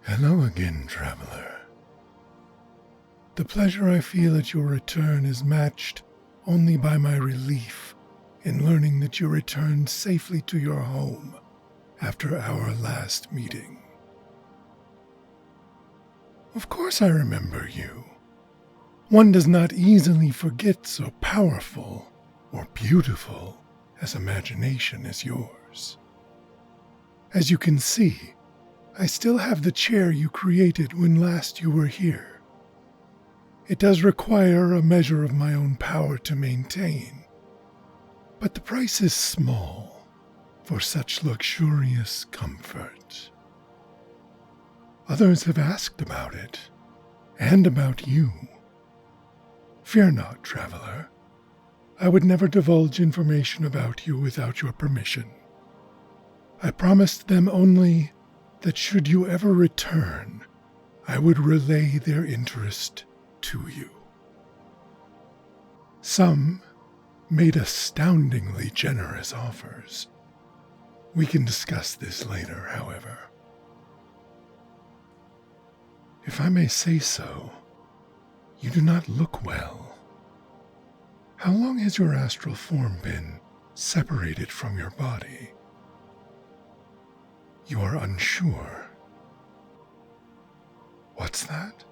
Hello again, traveler. The pleasure I feel at your return is matched only by my relief in learning that you returned safely to your home after our last meeting. Of course I remember you. One does not easily forget so powerful or beautiful as imagination as yours. As you can see, I still have the chair you created when last you were here. It does require a measure of my own power to maintain, but the price is small for such luxurious comfort. Others have asked about it, and about you. Fear not, traveler. I would never divulge information about you without your permission. I promised them only that should you ever return, I would relay their interest to you. Some made astoundingly generous offers. We can discuss this later, however. If I may say so, you do not look well. How long has your astral form been separated from your body? You are unsure. What's that?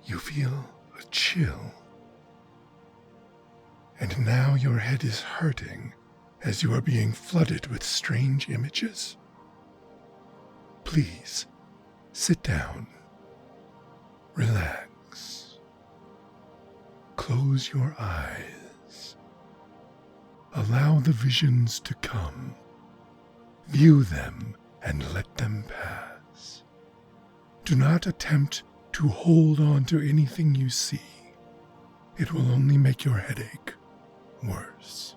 You feel a chill. And now your head is hurting as you are being flooded with strange images? Please, sit down. Relax. Close your eyes. Allow the visions to come. View them and let them pass. Do not attempt to hold on to anything you see. It will only make your headache worse.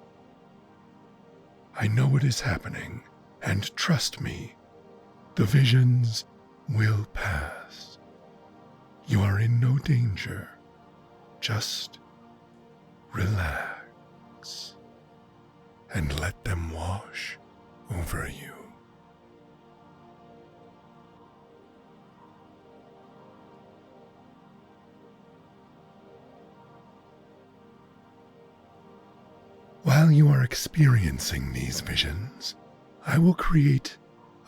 I know what is happening, and trust me, the visions will pass. You are in no danger. Just relax and let them wash over you. While you are experiencing these visions, I will create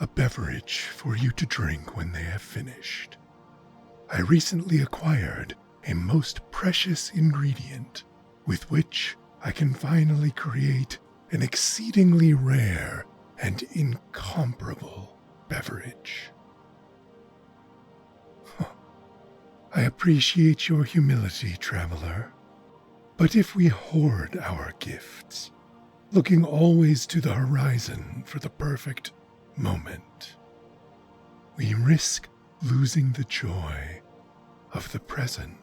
a beverage for you to drink when they have finished. I recently acquired a most precious ingredient with which I can finally create an exceedingly rare and incomparable beverage. I appreciate your humility, traveler, but if we hoard our gifts, looking always to the horizon for the perfect moment, we risk losing the joy of the present.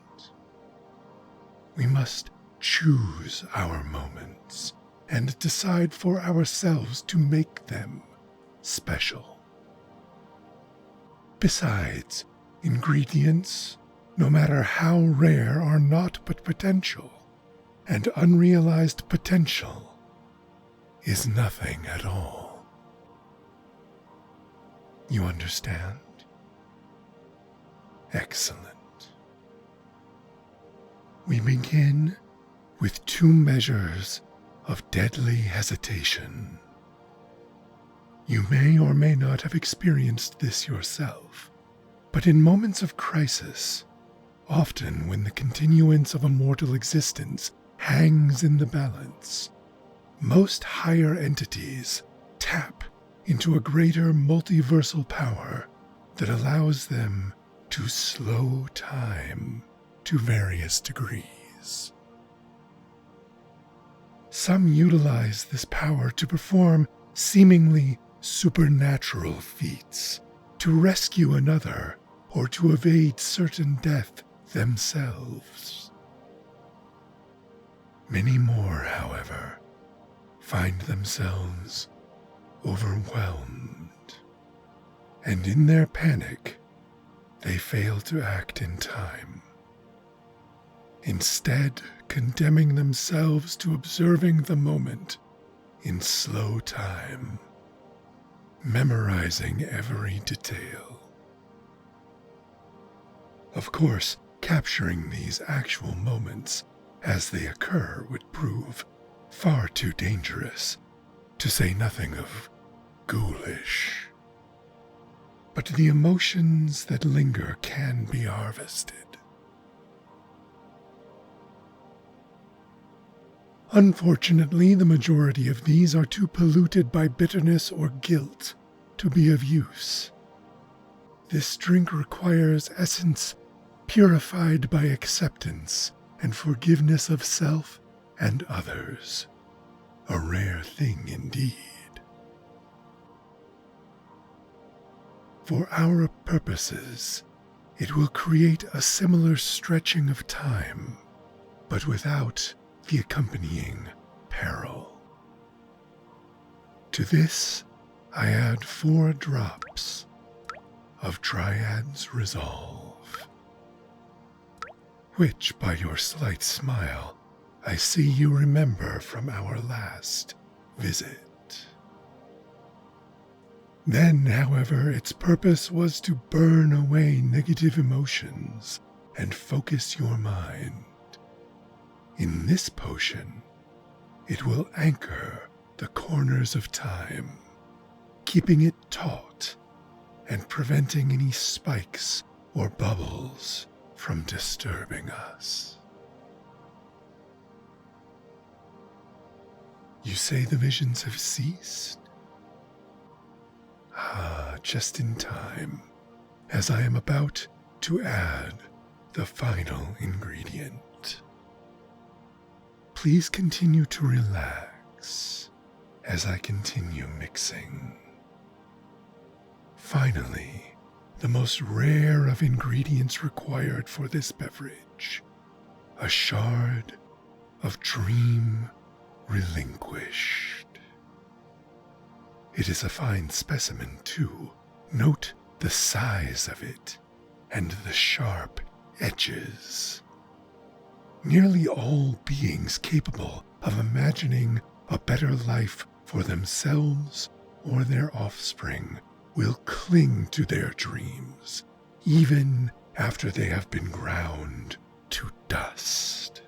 We must choose our moments and decide for ourselves to make them special. Besides, ingredients, no matter how rare, are not but potential, and unrealized potential is nothing at all. You understand? Excellent. We begin with 2 measures of deadly hesitation. You may or may not have experienced this yourself, but in moments of crisis, often when the continuance of a mortal existence hangs in the balance, most higher entities tap into a greater multiversal power that allows them to slow time to various degrees. Some utilize this power to perform seemingly supernatural feats, to rescue another, or to evade certain death themselves. Many more, however, find themselves overwhelmed, and in their panic, they fail to act in time, instead condemning themselves to observing the moment in slow time, memorizing every detail, Of course, capturing these actual moments as they occur would prove far too dangerous, to say nothing of ghoulish. But the emotions that linger can be harvested. Unfortunately, the majority of these are too polluted by bitterness or guilt to be of use. This drink requires essence purified by acceptance and forgiveness of self and others. A rare thing indeed. For our purposes, it will create a similar stretching of time, but without the accompanying peril. To this, I add 4 drops of Dryad's Resolve, which, by your slight smile, I see you remember from our last visit. Then, however, its purpose was to burn away negative emotions and focus your mind. In this potion, it will anchor the corners of time, keeping it taut and preventing any spikes or bubbles from disturbing us. You say the visions have ceased? Ah, just in time, as I am about to add the final ingredient. Please continue to relax as I continue mixing. Finally, the most rare of ingredients required for this beverage, a shard of dream relinquished. It is a fine specimen, too. Note the size of it and the sharp edges. Nearly all beings capable of imagining a better life for themselves or their offspring will cling to their dreams, even after they have been ground to dust.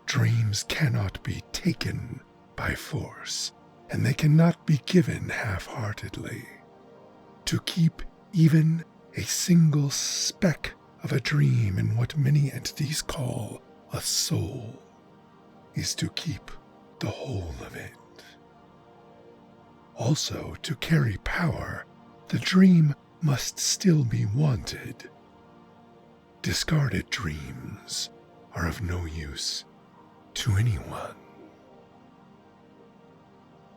Dreams cannot be taken by force, and they cannot be given half-heartedly. To keep even a single speck of a dream in what many entities call a soul is to keep the whole of it. Also, to carry power, the dream must still be wanted. Discarded dreams are of no use to anyone.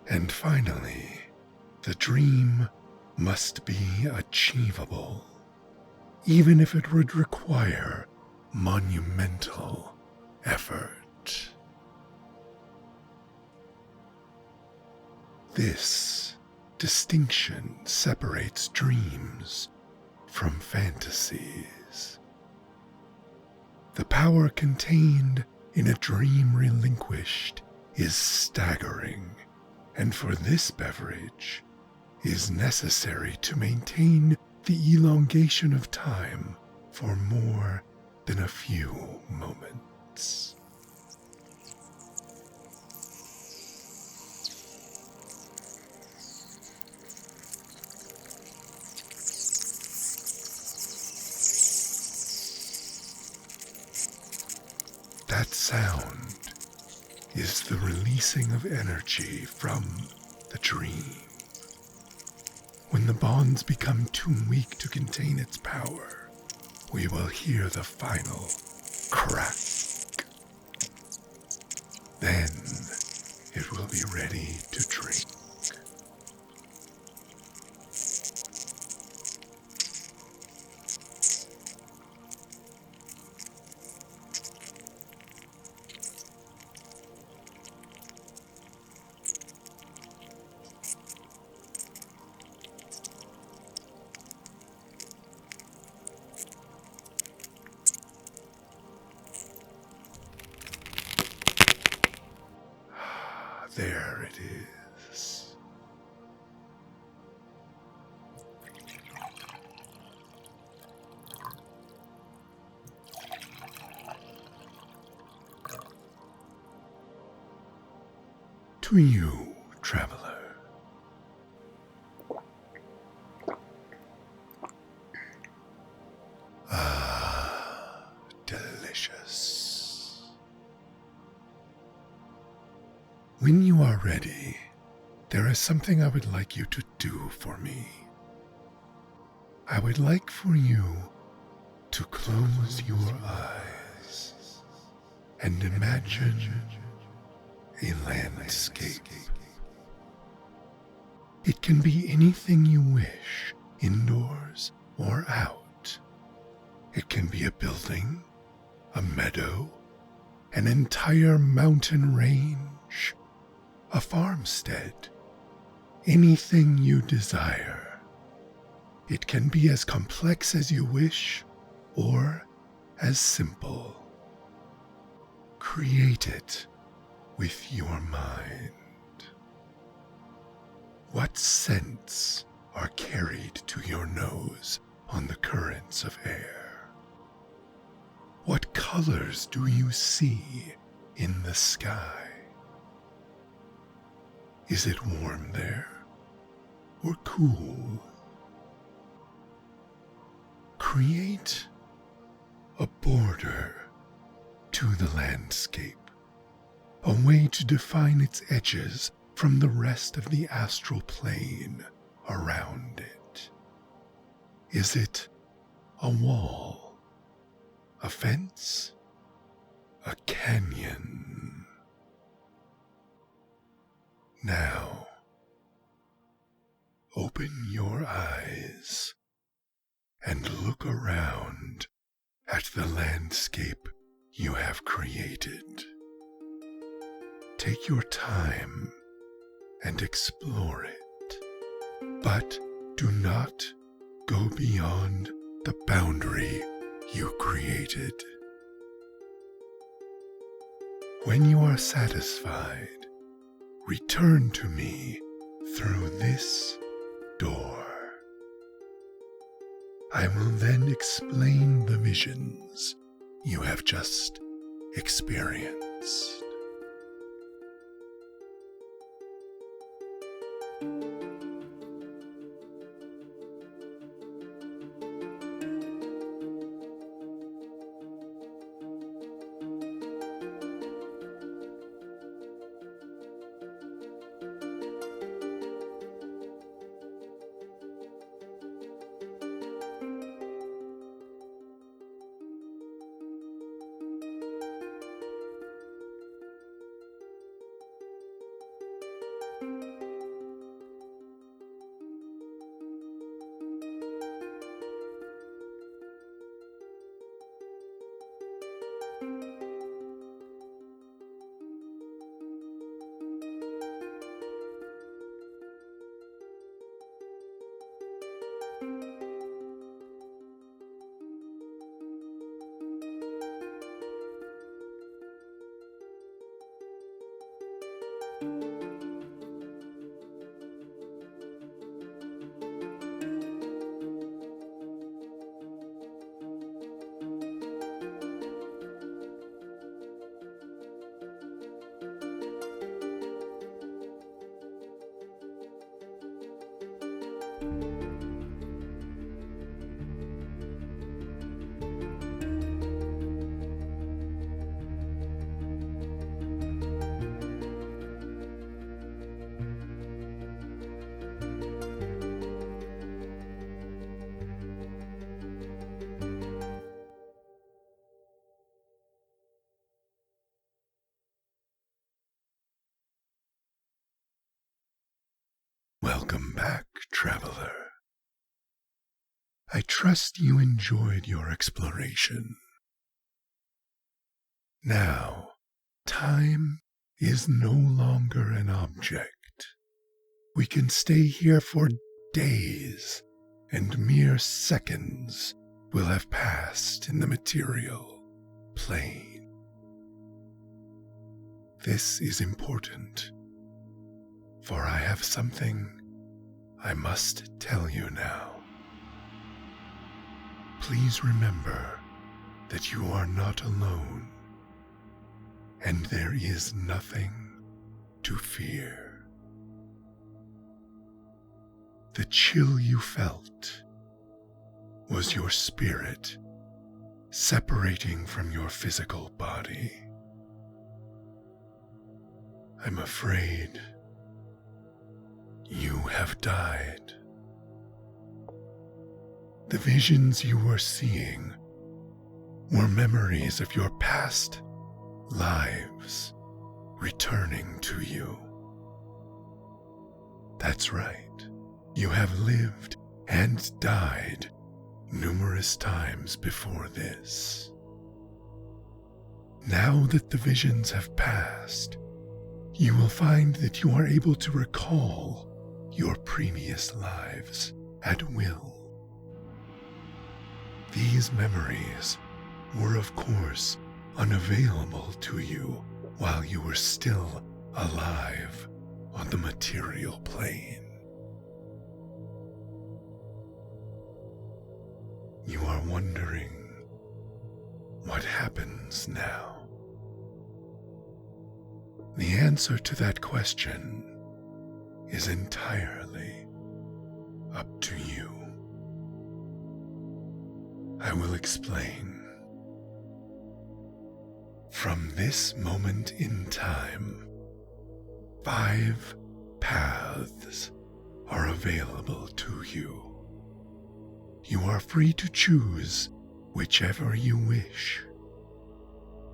And finally, the dream must be achievable, even if it would require monumental effort. This distinction separates dreams from fantasies. The power contained in a dream relinquished is staggering, and for this beverage is necessary to maintain the elongation of time for more than a few moments. That sound is the releasing of energy from the dream. When the bonds become too weak to contain its power, we will hear the final crack. Then it will be ready to drink. There it to you, traveler. Ah, delicious. When you are ready, there is something I would like you to do for me. I would like for you to close your eyes and imagine a landscape. It can be anything you wish, indoors or out. It can be a building, a meadow, an entire mountain range, a farmstead, anything you desire. It can be as complex as you wish or as simple. Create it with your mind. What scents are carried to your nose on the currents of air? What colors do you see in the sky? Is it warm there or cool? Create a border to the landscape, a way to define its edges from the rest of the astral plane around it. Is it a wall, a fence, a canyon? Now, open your eyes and look around at the landscape you have created. Take your time and explore it, but do not go beyond the boundary you created. When you are satisfied, return to me through this door. I will then explain the visions you have just experienced. Welcome back, traveler. I trust you enjoyed your exploration. Now, time is no longer an object. We can stay here for days, and mere seconds will have passed in the material plane. This is important, for I have something I must tell you now. Please remember that you are not alone, and there is nothing to fear. The chill you felt was your spirit separating from your physical body. I'm afraid you have died. The visions you were seeing were memories of your past lives returning to you. That's right. You have lived and died numerous times before this. Now that the visions have passed, you will find that you are able to recall your previous lives at will. These memories were, of course, unavailable to you while you were still alive on the material plane. You are wondering what happens now. The answer to that question is entirely up to you. I will explain. From this moment in time, 5 paths are available to you. You are free to choose whichever you wish.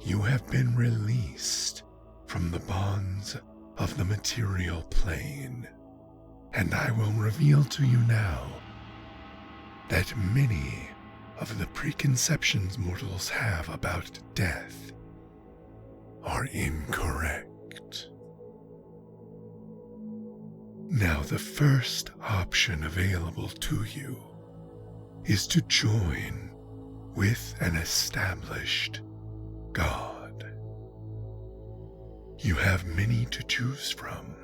You have been released from the bonds of the material plane, and I will reveal to you now that many of the preconceptions mortals have about death are incorrect. Now, the first option available to you is to join with an established God. You have many to choose from.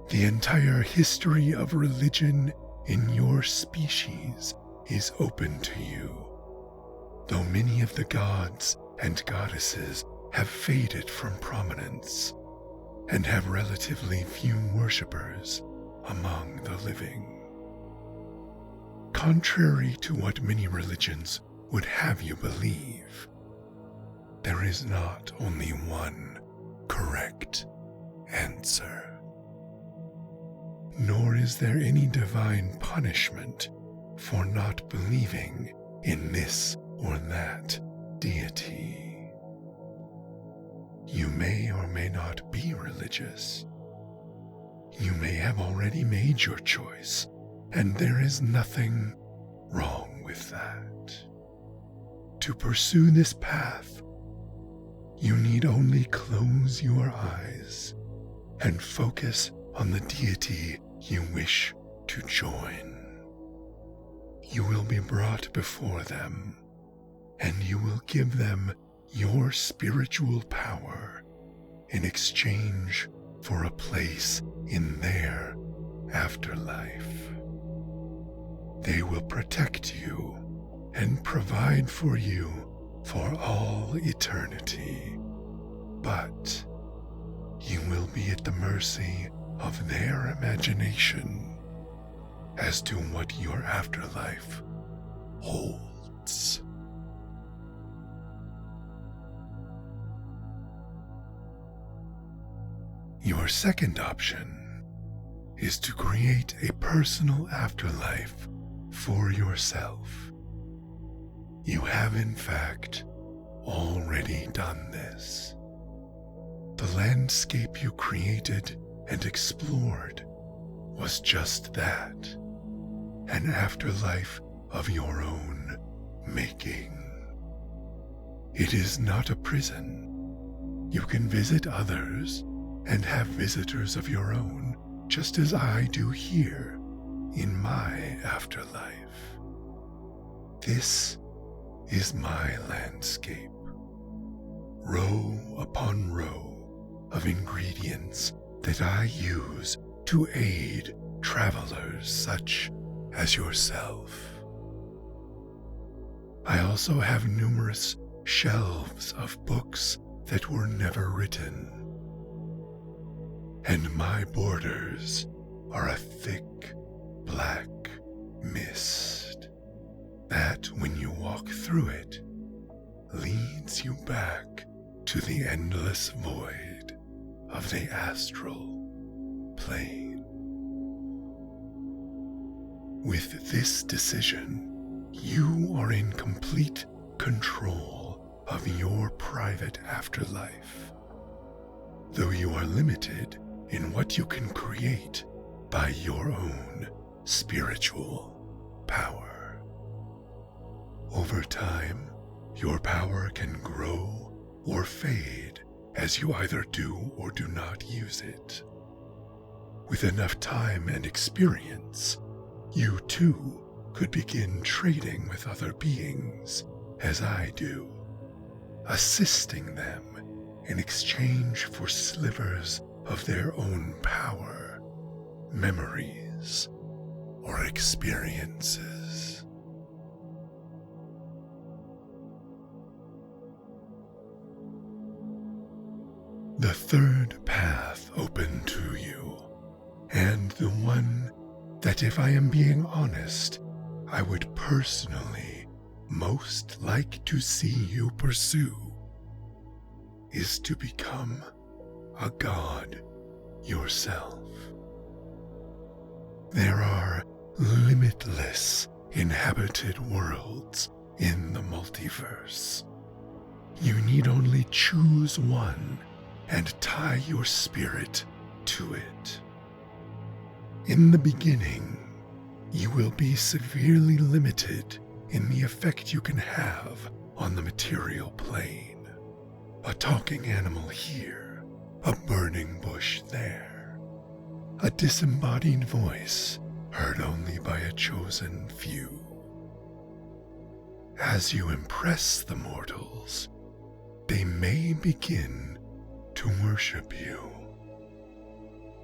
The entire history of religion in your species is open to you, though many of the gods and goddesses have faded from prominence and have relatively few worshippers among the living. Contrary to what many religions would have you believe, there is not only one correct answer, nor is there any divine punishment for not believing in this or that deity. You may or may not be religious. You may have already made your choice, and there is nothing wrong with that. To pursue this path, you need only close your eyes and focus on the deity you wish to join. You will be brought before them, and you will give them your spiritual power in exchange for a place in their afterlife. They will protect you and provide for you for all eternity, but you will be at the mercy of their imagination as to what your afterlife holds. Your second option is to create a personal afterlife for yourself. You have, in fact, already done this. The landscape you created and explored was just that, an afterlife of your own making. It is not a prison. You can visit others and have visitors of your own, just as I do here in my afterlife. This is my landscape, row upon row of ingredients that I use to aid travelers such as yourself. I also have numerous shelves of books that were never written. and my borders are a thick black mist that, when you walk through it, leads you back to the endless void of the astral plane. With this decision, you are in complete control of your private afterlife, though you are limited in what you can create by your own spiritual power. Over time, your power can grow or fade as you either do or do not use it. With enough time and experience, you too could begin trading with other beings, as I do, assisting them in exchange for slivers of their own power, memories, or experiences. The third path open to you, and the one that, if I am being honest, I would personally most like to see you pursue, is to become a god yourself. There are limitless inhabited worlds in the multiverse. You need only choose one and tie your spirit to it. In the beginning, you will be severely limited in the effect you can have on the material plane. A talking animal here, a burning bush there, a disembodied voice heard only by a chosen few. As you impress the mortals, they may begin to worship you.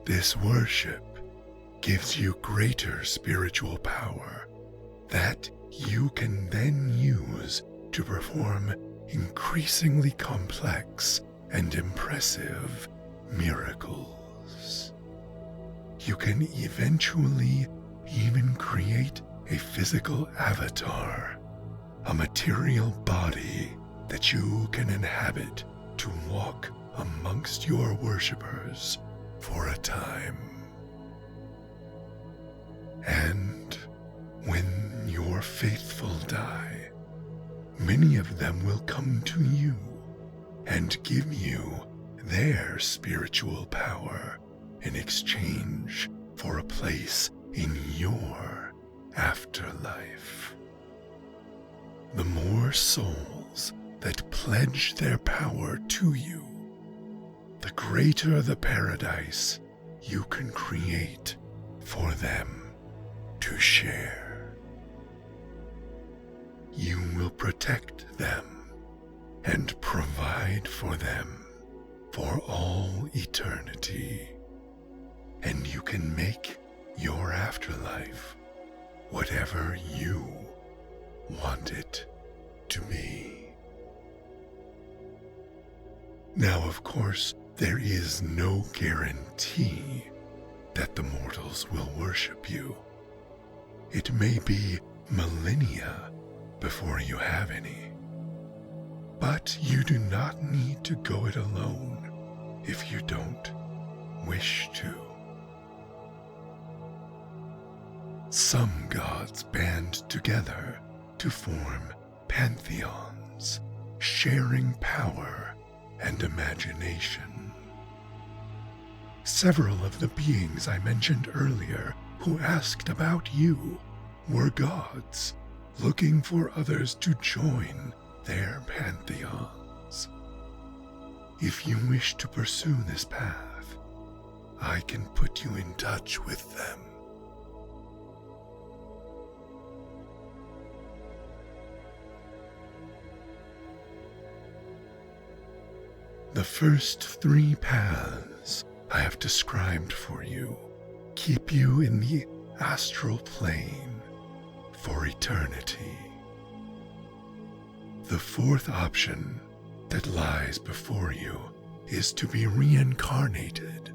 This worship gives you greater spiritual power that you can then use to perform increasingly complex and impressive miracles. You can eventually even create a physical avatar, a material body that you can inhabit to walk amongst your worshippers for a time. And when your faithful die, many of them will come to you and give you their spiritual power in exchange for a place in your afterlife. The more souls that pledge their power to you, the greater the paradise you can create for them to share. You will protect them and provide for them for all eternity, and you can make your afterlife whatever you want it to be. Now, of course, there is no guarantee that the mortals will worship you. It may be millennia before you have any. But you do not need to go it alone if you don't wish to. Some gods band together to form pantheons, sharing power and imagination. Several of the beings I mentioned earlier who asked about you were gods looking for others to join their pantheons. If you wish to pursue this path, I can put you in touch with them. The first 3 paths I have described for you keep you in the astral plane for eternity. The 4th option that lies before you is to be reincarnated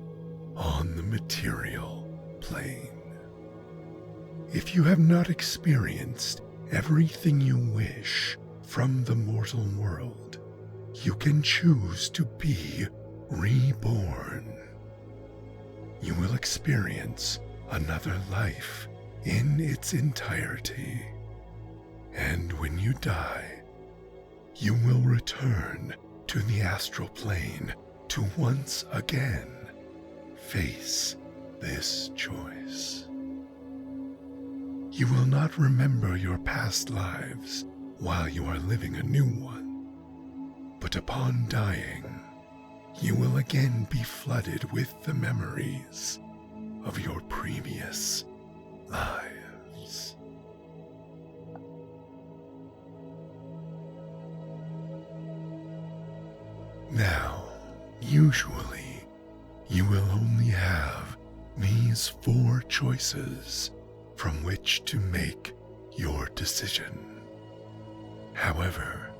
on the material plane. If you have not experienced everything you wish from the mortal world, you can choose to be reborn. You will experience another life in its entirety, and when you die, you will return to the astral plane to once again face this choice. You will not remember your past lives while you are living a new one, but upon dying, you will again be flooded with the memories of your previous lives. Now, usually, you will only have these 4 choices from which to make your decision. However,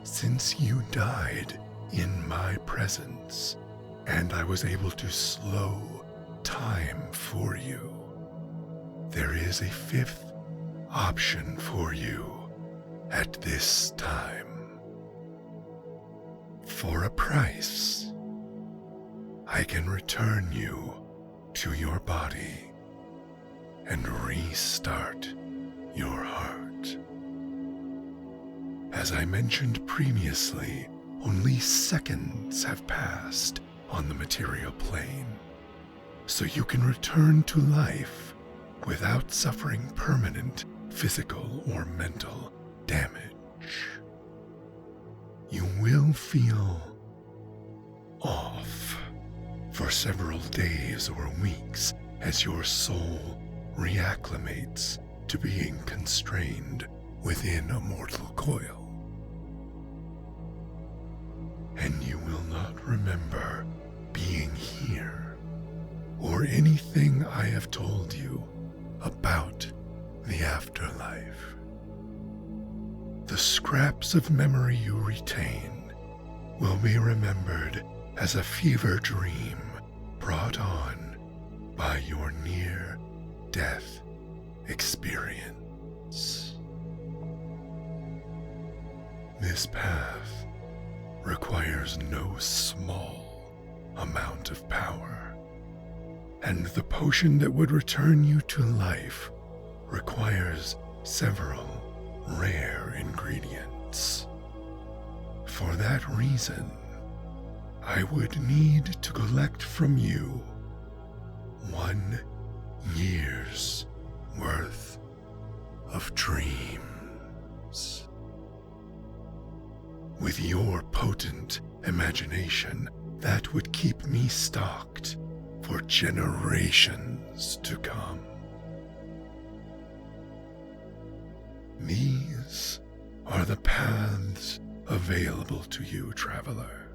since you died in my presence, and I was able to slow time for you, there is a 5th option for you at this time. For a price, I can return you to your body and restart your heart. As I mentioned previously, only seconds have passed on the material plane, so you can return to life without suffering permanent physical or mental damage. You will feel off for several days or weeks as your soul reacclimates to being constrained within a mortal coil. And you will not remember being here or anything I have told you about the afterlife. The scraps of memory you retain will be remembered as a fever dream brought on by your near-death experience. This path requires no small amount of power, and the potion that would return you to life requires several rare ingredients. For that reason, I would need to collect from you 1 year's worth of dreams. With your potent imagination, that would keep me stocked for generations to come. These are the paths available to you, traveler.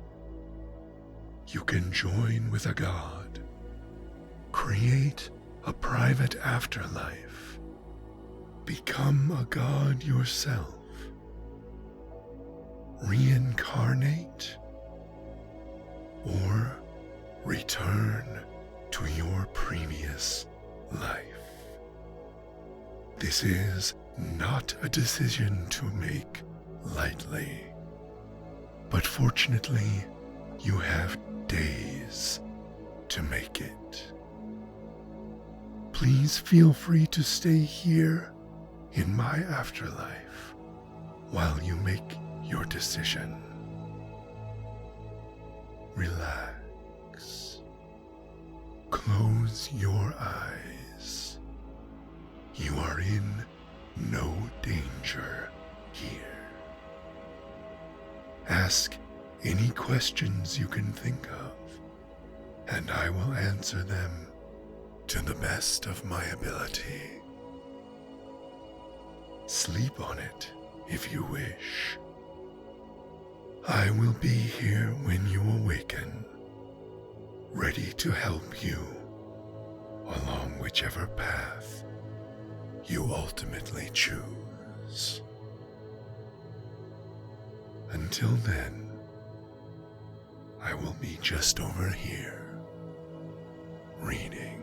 You can join with a god, create a private afterlife, become a god yourself, reincarnate, or return to your previous life. This is not a decision to make lightly, but fortunately, you have days to make it. Please feel free to stay here in my afterlife while you make your decision. Relax. Close your eyes. You are in no danger here. Ask any questions you can think of, and I will answer them to the best of my ability. Sleep on it if you wish. I will be here when you awaken, ready to help you along whichever path you ultimately choose. Until then, I will be just over here, reading.